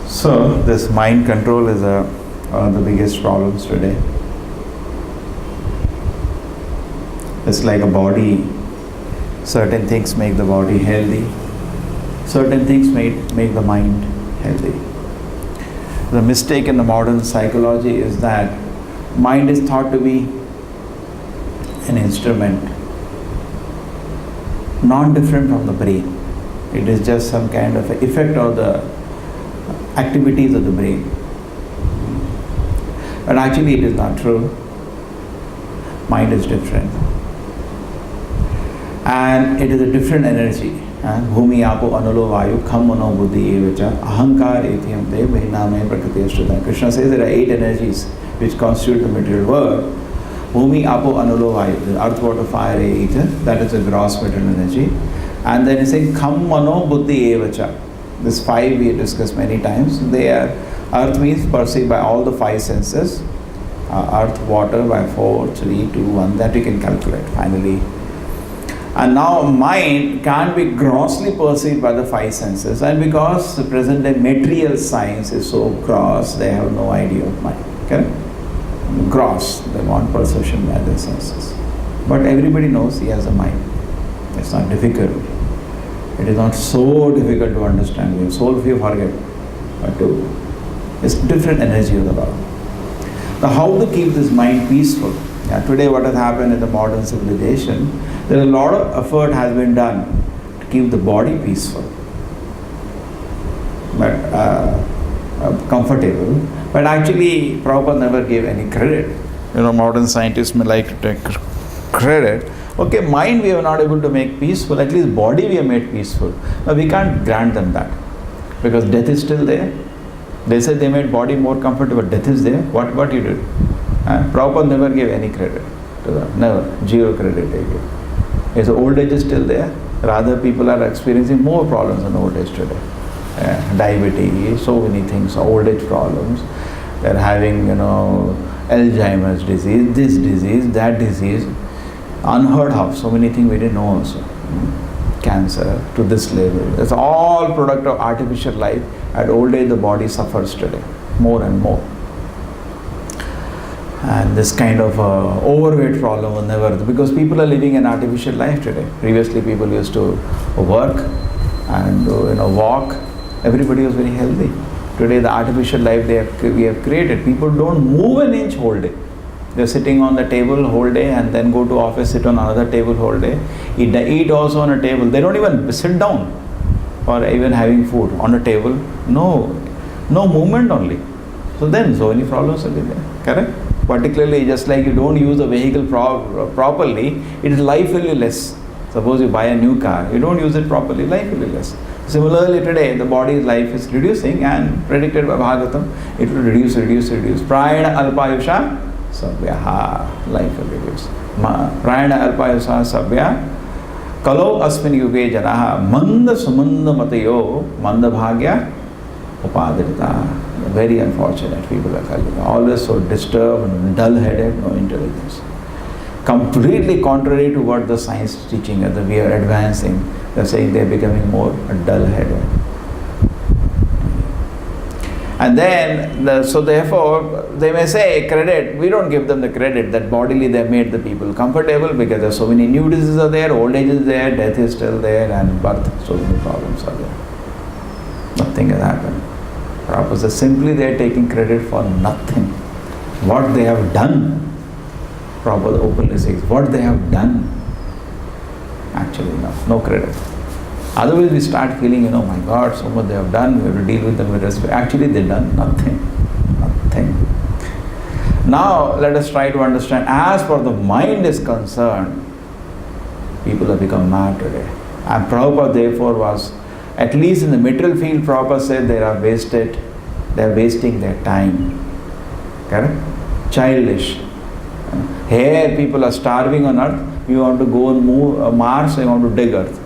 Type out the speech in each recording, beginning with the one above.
So, this mind control is one of the biggest problems today. It's like a body. Certain things make the body healthy. Certain things make the mind healthy. The mistake in the modern psychology is that mind is thought to be an instrument, non-different from the brain. It is just some kind of effect of the activities of the brain. But actually it is not true. Mind is different. And it is a different energy. Bhumi apo anulo vayu kham mano buddhi evacha ahankar ethyam te bhiname prakriti ashrita. Krishna says there are 8 energies which constitute the material world. Bhumi apo anulo vayu, the earth, water, fire, air, ether, that is the gross material energy. And then he says kham mano buddhi evacha. This 5 we have discussed many times. They are, earth means perceived by all the 5 senses. Earth, water by 4, 3, 2, 1, that we can calculate finally. And now mind can't be grossly perceived by the 5 senses, and because the present day material science is so gross, they have no idea of mind. Okay? Gross, they want perception by their senses. But everybody knows he has a mind. It's not difficult. It is not so difficult to understand. So if you forget, but it's different energy of the Lord. Now how to keep this mind peaceful? Today what has happened in the modern civilization, there is a lot of effort has been done to keep the body peaceful, but comfortable. But actually Prabhupada never gave any credit. Modern scientists may like to take credit. Okay, mind we are not able to make peaceful, at least body we have made peaceful. Now we can't grant them that, because death is still there. They said they made body more comfortable, death is there. What you did? Prabhupada never gave any credit to that, never, 0 credit they gave. Yes, old age is still there. Rather, people are experiencing more problems in old age today. Diabetes, so many things, old age problems. They're having, Alzheimer's disease, this disease, that disease. Unheard of, so many things we didn't know also. Cancer to this level. It's all product of artificial life. At old age, the body suffers today, more and more. And this kind of overweight problem will never, because people are living an artificial life today. Previously people used to work and walk. Everybody was very healthy. Today the artificial life we have created, people don't move an inch whole day. They're sitting on the table whole day and then go to office, sit on another table whole day. Eat also on a table. They don't even sit down or even having food on a table. No movement only. So then so many problems will be there. Correct? Particularly just like you don't use the vehicle properly, life will be less. Suppose you buy a new car, you don't use it properly, life will be less. Similarly today, the body's life is reducing, and predicted by Bhagavatam, it will reduce. Prayana alpayusha sabhya, life will reduce. Prayana alpayusha sabhya, kalo asmin yuge janaha manda sumanda matayo manda bhagya upadrita. Very unfortunate people are always so disturbed and dull-headed, no intelligence. Completely contrary to what the science is teaching us, that we are advancing. They are saying they are becoming more dull-headed. And then, so therefore, they may say credit, we don't give them the credit that bodily they made the people comfortable, because there are so many new diseases are there, old age is there, death is still there, and birth, so many problems are there. Nothing has happened. Prabhupada says simply they are taking credit for nothing. What they have done, Prabhupada openly says, what they have done, actually no credit. Otherwise we start feeling, my God, so much they have done, we have to deal with them with respect. Actually they have done nothing. Now let us try to understand, as far as the mind is concerned, people have become mad today. And Prabhupada therefore was, at least in the material field, Prabhupada said they are wasting their time. Correct? Childish. Here people are starving on earth, you want to go and move Mars, you want to dig earth.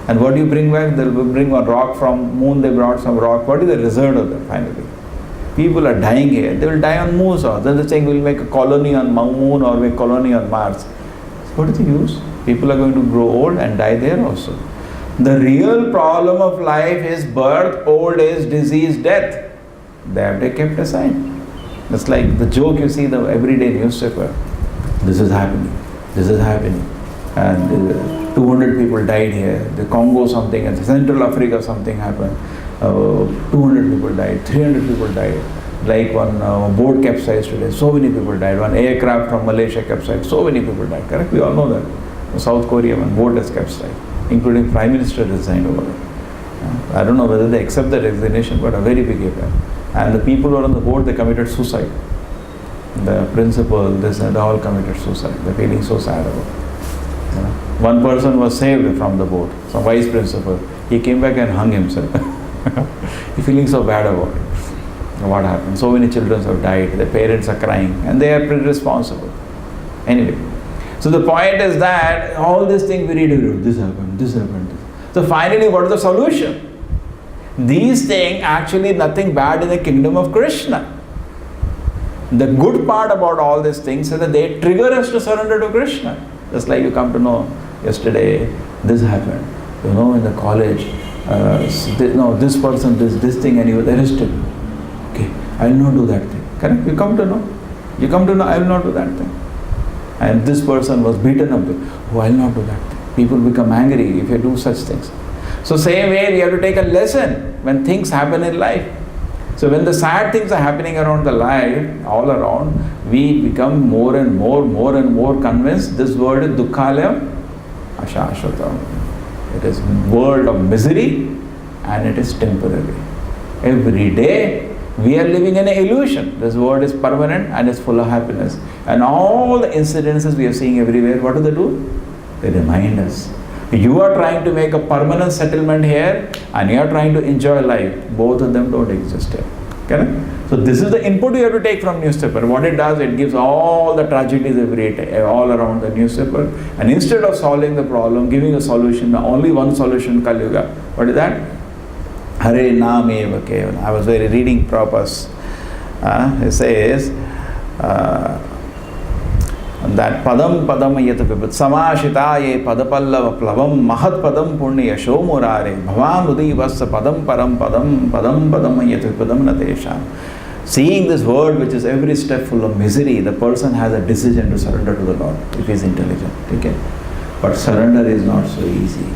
And what do you bring back? They will bring a rock from moon, they brought some rock. What is the result of that finally? People are dying here, they will die on moon also. Then they're saying we'll make a colony on moon or make a colony on Mars. What is the use? People are going to grow old and die there also. The real problem of life is birth, old age, disease, death. They have been kept aside. It's like the joke you see in the everyday newspaper. This is happening. This is happening. And 200 people died here. The Congo something, and Central Africa something happened. 200 people died. 300 people died. Like one boat capsized today. So many people died. One aircraft from Malaysia capsized. So many people died. Correct? We all know that. South Korea, one boat has capsized, including Prime Minister resigned over it. I don't know whether they accept the resignation, but a very big event. And the people who were on the board, they committed suicide. The principal, this and all committed suicide. They're feeling so sad about it. One person was saved from the board, some vice principal. He came back and hung himself. He's feeling so bad about it. What happened? So many children have died. Their parents are crying, and they are pretty responsible. Anyway, so the point is that all these things we read, this happened, this happened. So finally, what is the solution? These things actually nothing bad in the kingdom of Krishna. The good part about all these things is that they trigger us to surrender to Krishna. Just like you come to know yesterday, this happened. You know, in the college, this person did this thing and he was arrested. Okay, I will not do that thing. Correct? You come to know. You come to know, I will not do that thing. And this person was beaten up. Oh, I will not do that thing. People become angry if you do such things. So same way we have to take a lesson when things happen in life. So when the sad things are happening around the life, all around, we become more and more convinced this world is dukkhalayam ashashvatam. It is world of misery and it is temporary. Every day we are living in an illusion. This world is permanent and is full of happiness. And all the incidences we are seeing everywhere, what do? They remind us. You are trying to make a permanent settlement here and you are trying to enjoy life. Both of them don't exist here. Correct? So this is the input you have to take from newspaper. What it does, it gives all the tragedies every day, all around the newspaper. And instead of solving the problem, giving a solution, only one solution, Kali Yuga. What is that? Hare Naam Eva Kevala. I was reading Prabhupada. It says, that padam yat vibhut samashitaye padapallava plavam mahat padam punya yasho murare bhavan udhi vassa padam padam yat vibhudam natesha. Seeing this world which is every step full of misery, the person has a decision to surrender to the Lord if he is intelligent. Okay? But surrender is not so easy.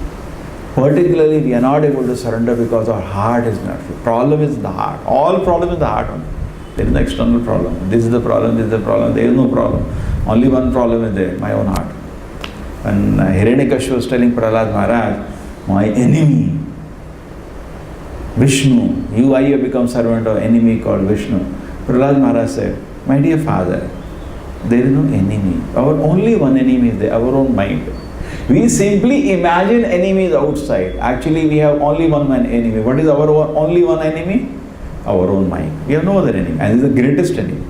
Particularly we are not able to surrender because our heart is not free. Problem is the heart. All problem is the heart only. There is no external problem. This is the problem, this is the problem. There is no problem. Only one problem is there, my own heart. When Hiranyakashipu was telling Prahlad Maharaj, my enemy, Vishnu, why you have become servant of enemy called Vishnu? Prahlad Maharaj said, my dear father, there is no enemy. Our only one enemy is there, our own mind. We simply imagine enemies outside. Actually, we have only one enemy. What is our only one enemy? Our own mind. We have no other enemy. And it is the greatest enemy.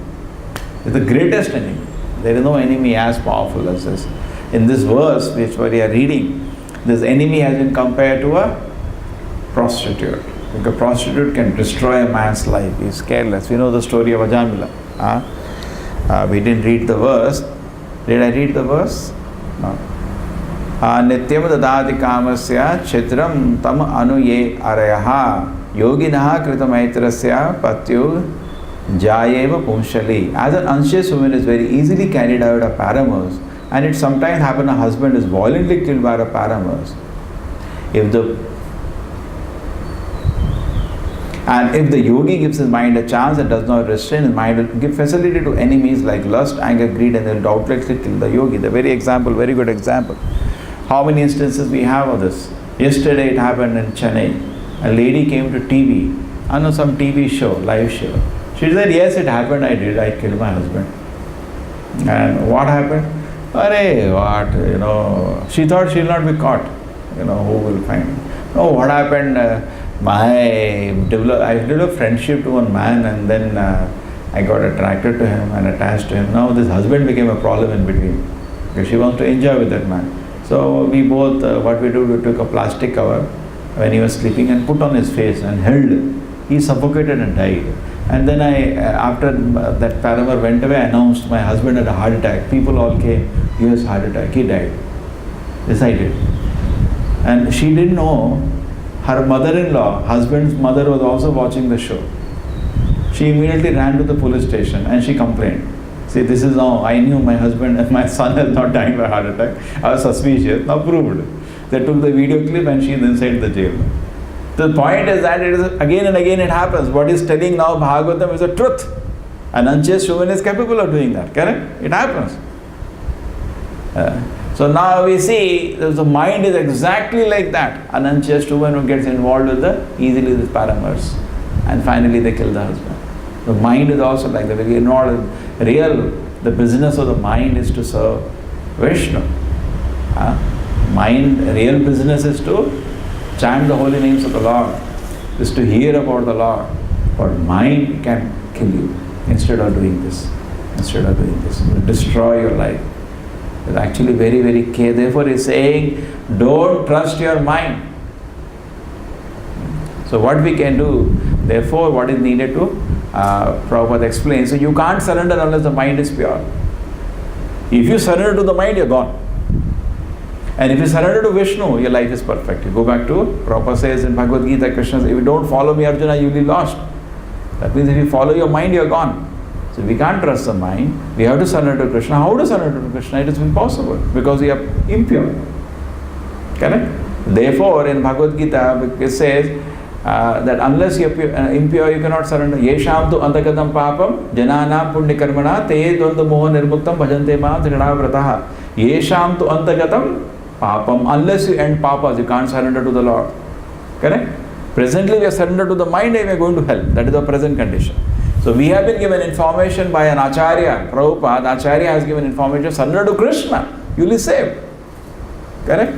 It is the greatest enemy. There is no enemy as powerful as this. In this verse which we are reading, this enemy has been compared to a prostitute. Because a prostitute can destroy a man's life. He is careless. We know the story of Ajamila. We didn't read the verse. Did I read the verse? No. Nityam dadati kamasya chitram tam anuye arayaha yoginaha kritamaitrasya patyu jayeva pumshali. As an anxious woman is very easily carried out of paramours, and it sometimes happens a husband is violently killed by a paramours. If the yogi gives his mind a chance and does not restrain his mind, it will give facility to enemies like lust, anger, greed, and they will doubtlessly kill the yogi. The very good example. How many instances we have of this? Yesterday it happened in Chennai. A lady came to TV, some TV show, live show. She said, yes, it happened, I killed my husband. And what happened? She thought she will not be caught. Who will find? No, what happened? I developed friendship to one man, and then I got attracted to him and attached to him. Now this husband became a problem in between because she wants to enjoy with that man. So we both, what we did, we took a plastic cover when he was sleeping and put on his face and held. He suffocated and died. And then after that paramour went away, I announced my husband had a heart attack. People all came, he has heart attack, he died. Decided. And she didn't know her mother-in-law, husband's mother, was also watching the show. She immediately ran to the police station and she complained. See, this is now, I knew my husband and my son has not died by heart attack. I was suspicious, now proved. They took the video clip and she is inside the jail. The point is that it is again and again it happens. What is telling now Bhagavatam is a truth. An unchaste woman is capable of doing that, correct? It happens. So now we see the mind is exactly like that. An unchaste woman who gets involved with easily with paramours, and finally they kill the husband. The mind is also like that. We are not real. The business of the mind is to serve Vishnu. Mind, real business is to chant the holy names of the Lord, is to hear about the Lord. But mind can kill you instead of doing this. Instead of doing this, it will destroy your life. It's actually very, very key. Therefore, he's saying, don't trust your mind. So what we can do, therefore, what is needed to, Prabhupada explains, so you can't surrender unless the mind is pure. If you surrender to the mind, you're gone. And if you surrender to Vishnu, your life is perfect. You go back to, Prabhupada says in Bhagavad Gita, Krishna says, if you don't follow me, Arjuna, you'll be lost. That means if you follow your mind, you're gone. So we can't trust the mind. We have to surrender to Krishna. How to surrender to Krishna? It is impossible because we are impure. Correct? Therefore, in Bhagavad Gita, it says that unless you are impure, you cannot surrender. Yesham tu antagatam papam jananam punyakarmana te dvanda moha nirmuktam bhajante ma trinavrataha. Yesham tu antagatam papam. Unless you end papas, you can't surrender to the Lord. Correct? Presently, we are surrendered to the mind and we are going to hell. That is the present condition. So we have been given information by an Acharya, Prabhupada. Acharya has given information, surrender to Krishna, you will be saved. Correct?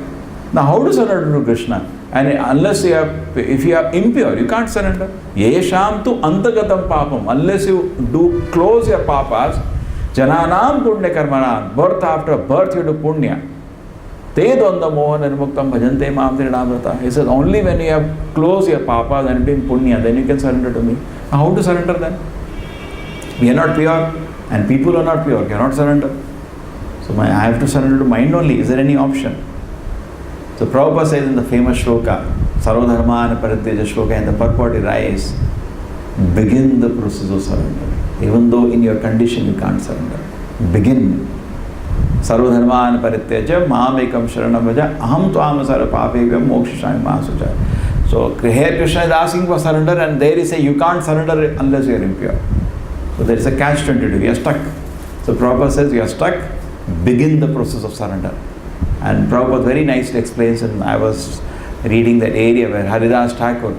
Now how to surrender to Krishna? And unless you are, if you are impure, you can't surrender. Yesham tu antagatam papam. Unless you do close your papas, jananam punya karmanam. Birth after birth you do punya. Te dvanda moha nirmuktam bhajante mam trinavrata. He says only when you have closed your papas and doing punya, then you can surrender to me. Now how to surrender then? We are not pure and people are not pure, cannot surrender. So I have to surrender to mind only. Is there any option? So Prabhupada says in the famous shloka, Sarvadharmana Parityaja shloka, in the purport he writes, begin the process of surrender. Even though in your condition you can't surrender. Begin. Sarvadharmana Parityaja Mahamekam Sharanam Vaja Aham Tvam Sarva Papebhyam Mokshishami Mahasucha. So here Krishna is asking for surrender and there he says you can't surrender unless you are impure. So there is a catch-22, you are stuck. So Prabhupada says you are stuck, begin the process of surrender. And Prabhupada very nicely explains, and I was reading that area where Haridas Thakur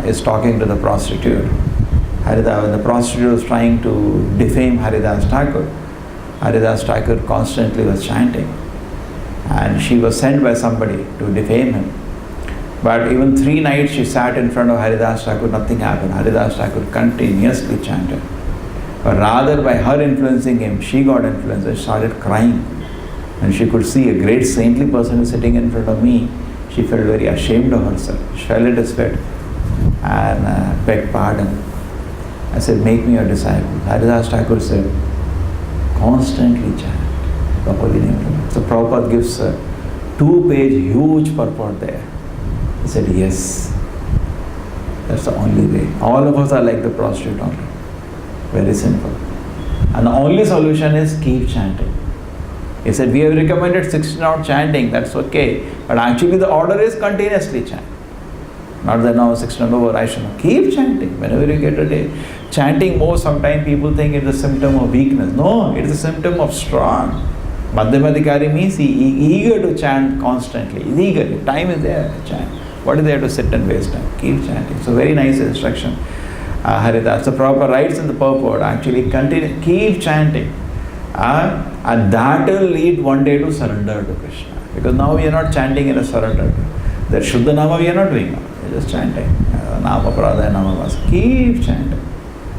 is talking to the prostitute. When the prostitute was trying to defame Haridas Thakur constantly was chanting. And she was sent by somebody to defame him. But even 3 nights she sat in front of Haridas Thakur, nothing happened. Haridas Thakur continuously chanted. But rather by her influencing him, she got influenced and started crying. And she could see a great saintly person sitting in front of me. She felt very ashamed of herself. She fell at his feet and begged pardon. I said, make me your disciple. Haridas Thakur said, constantly chant the holy name of the Lord. So Prabhupada gives a 2-page huge purport there. He said, yes, that's the only way. All of us are like the prostitute only. Very simple. And the only solution is keep chanting. He said, we have recommended 16 hour chanting, that's okay. But actually the order is continuously chant. Not that now 16 hour I should not. Keep chanting whenever you get a day. Chanting more, sometimes people think it's a symptom of weakness. No, it is a symptom of strong. Madhyamadhikari means he is eager to chant constantly. He is eager. Time is there to chant. What is there to sit and waste time? Keep chanting. So very nice instruction. Haridas. So Prabhupada writes in the purport, actually continue, keep chanting. And that will lead one day to surrender to Krishna. Because now we are not chanting in a surrender. The Shuddha Nama we are not doing now. We are just chanting. Nama Pradaya Nama Vas. Keep chanting.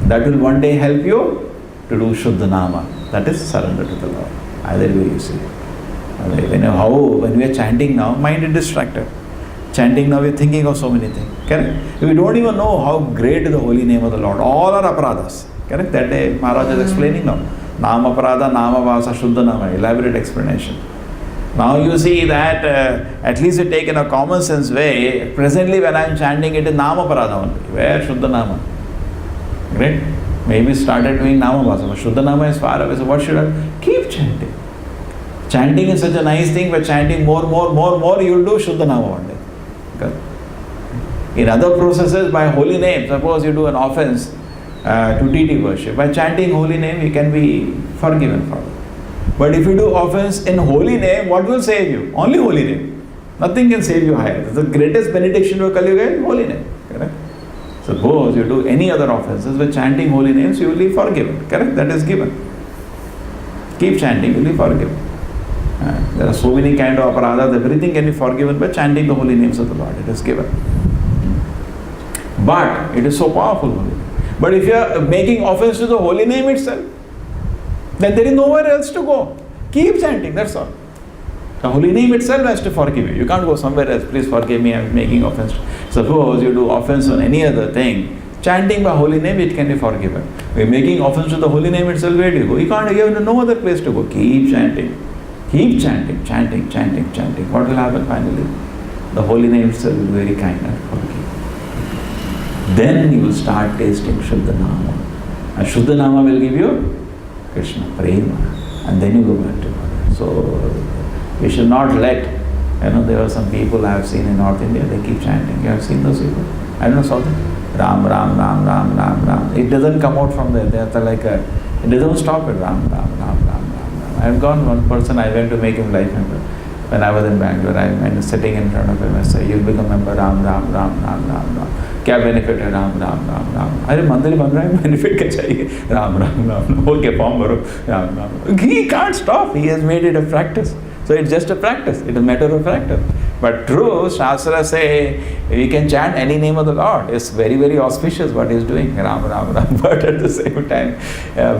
That will one day help you to do Shuddha Nama. That is surrender to the Lord. Either way you see. When we are chanting now, mind is distracted. Chanting now, we are thinking of so many things. Correct? We don't even know how great is the holy name of the Lord. All are aparadas. Correct? That day Maharaj is explaining now. Nama Prada, Nama Vasa, Shuddha Nama. Elaborate explanation. Now you see that at least you take in a common sense way, presently when I am chanting it is Nama Parada only. Where Shuddha Nama? Great. Maybe started doing Nama Bhasa, but Shuddha Nama is far away, so what should I keep chanting? Chanting is such a nice thing, but chanting more, you will do Shuddha Nama one day. Okay? In other processes, by holy name, suppose you do an offense to deity worship, by chanting holy name, you can be forgiven for it. But if you do offense in holy name, what will save you? Only holy name. Nothing can save you higher. The greatest benediction of Kali Yuga is holy name. Correct? Suppose you do any other offenses with chanting holy names, you will be forgiven. Correct? That is given. Keep chanting, you will be forgiven. There are so many kind of aparadas, everything can be forgiven by chanting the holy names of the Lord. It is given. But it is so powerful. But if you are making offense to the holy name itself, then there is nowhere else to go. Keep chanting, that's all. The holy name itself has to forgive you. You can't go somewhere else, please forgive me, I am making offense. Suppose you do offense on any other thing, chanting by holy name, it can be forgiven. We are making offense to the holy name itself, where do you go? You can't, you have no other place to go. Keep chanting. Keep chanting, chanting, chanting, chanting. What will happen finally? The holy name itself will be very kind and forgive. Then you will start tasting Shuddha Nama. And Shuddha Nama will give you Krishna, Prema, and then you go back to God. So we should not let, there are some people I have seen in North India, they keep chanting. You have seen those people? I don't know, saw them. Ram, Ram, Ram, Ram, Ram, Ram. It doesn't come out from there. They are like it doesn't stop at Ram, Ram, Ram, Ram, Ram, Ram. I have gone one person, I went to make him life member. When I was in Bangalore, I went sitting in front of him, I said, you'll become member Ram, Ram, Ram, Ram, Ram, Ram. क्या benefit है राम राम राम राम अरे मंदिर बन रहा है benefit क्या चाहिए Ram Ram Ram okay form भरो Ram Ram he can't stop he has made it a practice so it's just a practice it is a matter of practice but true Shastra say we can chant any name of the Lord it's very auspicious what he is doing Ram Ram Ram but at the same time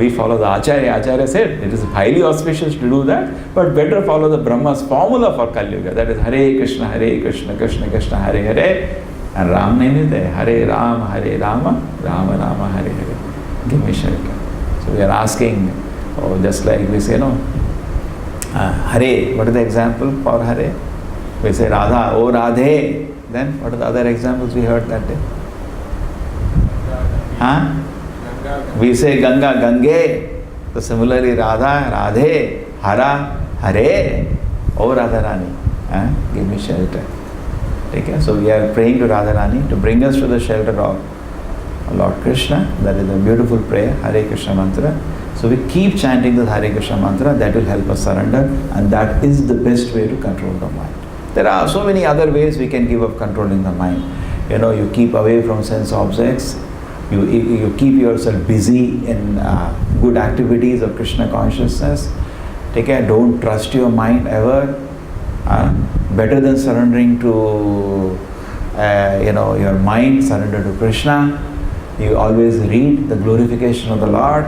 we follow the Acharya said it is highly auspicious to do that but better follow the Brahma's formula for Kali Yuga that is Hare Krishna Krishna Krishna Hare Hare and Ram name is there. Hare Rama, Rama Rama, Hare Hare. Give me shelter. So we are asking, just like we say, Hare, what is the example for Hare? We say Radha, oh Radhe. Then what are the other examples we heard that day? We say Ganga, Gange. So similarly Radha, Radhe, Hara, Hare, oh Radharani. Give me shelter. Okay, so we are praying to Radharani to bring us to the shelter of Lord Krishna. That is a beautiful prayer, Hare Krishna mantra. So we keep chanting the Hare Krishna mantra, that will help us surrender and that is the best way to control the mind. There are so many other ways we can give up controlling the mind. You keep away from sense objects, you keep yourself busy in good activities of Krishna consciousness. Take care, don't trust your mind ever. Better than surrendering to your mind, surrender to Krishna. You always read the glorification of the Lord.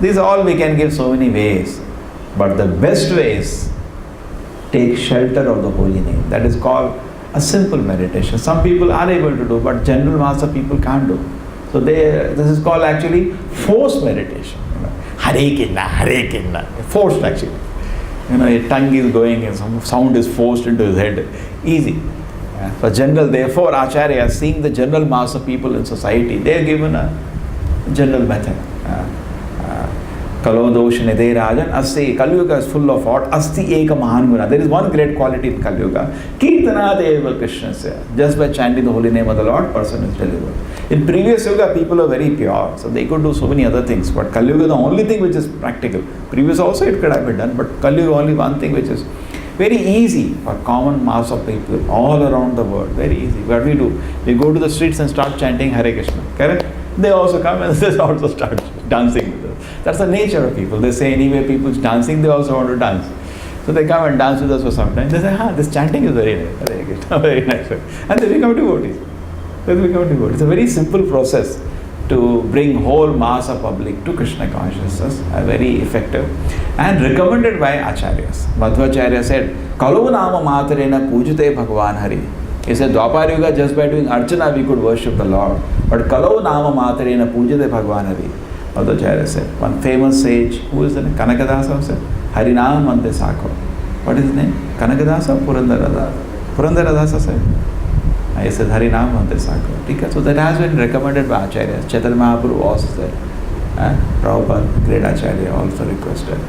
These all we can give so many ways. But the best way is take shelter of the holy name. That is called a simple meditation. Some people are able to do, but general mass of people can't do. So this is called actually forced meditation. Hare Krishna, forced actually. Your tongue is going and some sound is forced into his head. Easy. For general, therefore, Acharya, seeing the general mass of people in society, they are given a general method. Kalo dosh nidhe rajan asti. Kali Yuga is full of what? Asti eka mahan guna. There is one great quality in Kali Yuga. Kirtana deva Krishnasya. Just by chanting the holy name of the Lord, person is delivered. In previous Yuga, people are very pure. So they could do so many other things. But Kali Yuga, the only thing which is practical. Previous also it could have been done. But Kali Yuga, only one thing which is very easy for common mass of people all around the world. Very easy. What we do? We go to the streets and start chanting Hare Krishna. Correct? They also come and they also start dancing with us. That's the nature of people. They say anyway people dancing, they also want to dance. So they come and dance with us for some time. They say, this chanting is very nice. Hare Krishna, very nice. And they become devotees. It's a very simple process to bring whole mass of public to Krishna consciousness. Very effective and recommended by Acharyas. Madhvacharya said, Kalu nama matarena pujate Bhagavan Hari. He said, Dwapar Yuga, just by doing Archana we could worship the Lord. But Kalau Nama Matarena Pujate Bhagavan Hari. Madhvacharya said, one famous sage, who is the Kanakadasa said, Harinam Mante Sakho. What is his name? Kanakadasa or Purandaradasa? Purandaradasa said. I said Hari Naam Mantra Sakra. So that has been recommended by Acharyas. Chaitanya Mahaprabhu was there. Prabhupada, great Acharya, also requested.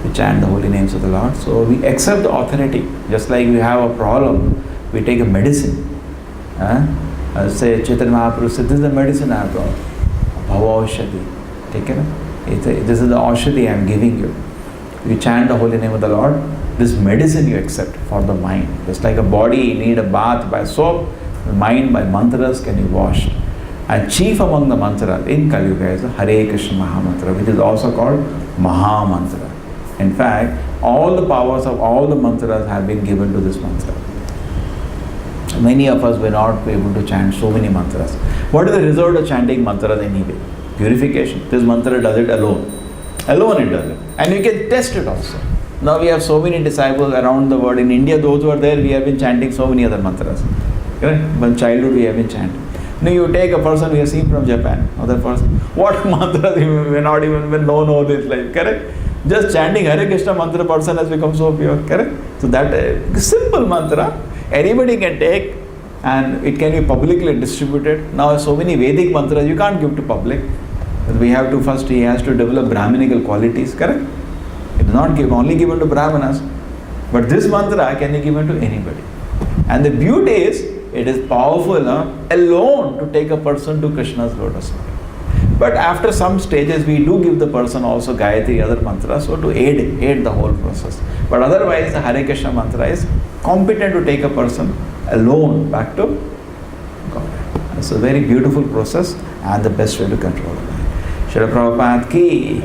We chant the holy names of the Lord. So we accept the authority. Just like we have a problem, we take a medicine. Say Chaitanya Mahaprabhu said, this is the medicine I have brought. Bhava Aushadhi. Take it. This is the Aushadhi I am giving you. You chant the holy name of the Lord. This medicine you accept for the mind. Just like a body need a bath by soap, the mind by mantras can be washed. And chief among the mantras in Kali Yuga is the Hare Krishna Mahamantra, which is also called Mahamantra. In fact, all the powers of all the mantras have been given to this mantra. Many of us will not be able to chant so many mantras. What is the result of chanting mantras anyway? Purification. This mantra does it alone. Alone it does it. And you can test it also. Now we have so many disciples around the world. In India, those who are there, we have been chanting so many other mantras. Correct? From childhood we have been chanting. Now you take a person we have seen from Japan, other person, what mantras we may not even know all this life, correct? Just chanting Hare Krishna mantra, person has become so pure, correct? So that simple mantra, anybody can take and it can be publicly distributed. Now so many Vedic mantras you can't give to public. We have to first, he has to develop Brahminical qualities, correct? It is not only given to Brahmanas. But this mantra can be given to anybody. And the beauty is, it is powerful alone to take a person to Krishna's lotus. But after some stages, we do give the person also Gayatri, other mantras, so to aid the whole process. But otherwise, the Hare Krishna mantra is competent to take a person alone back to God. It's a very beautiful process and the best way to control it. Srila Prabhupada ki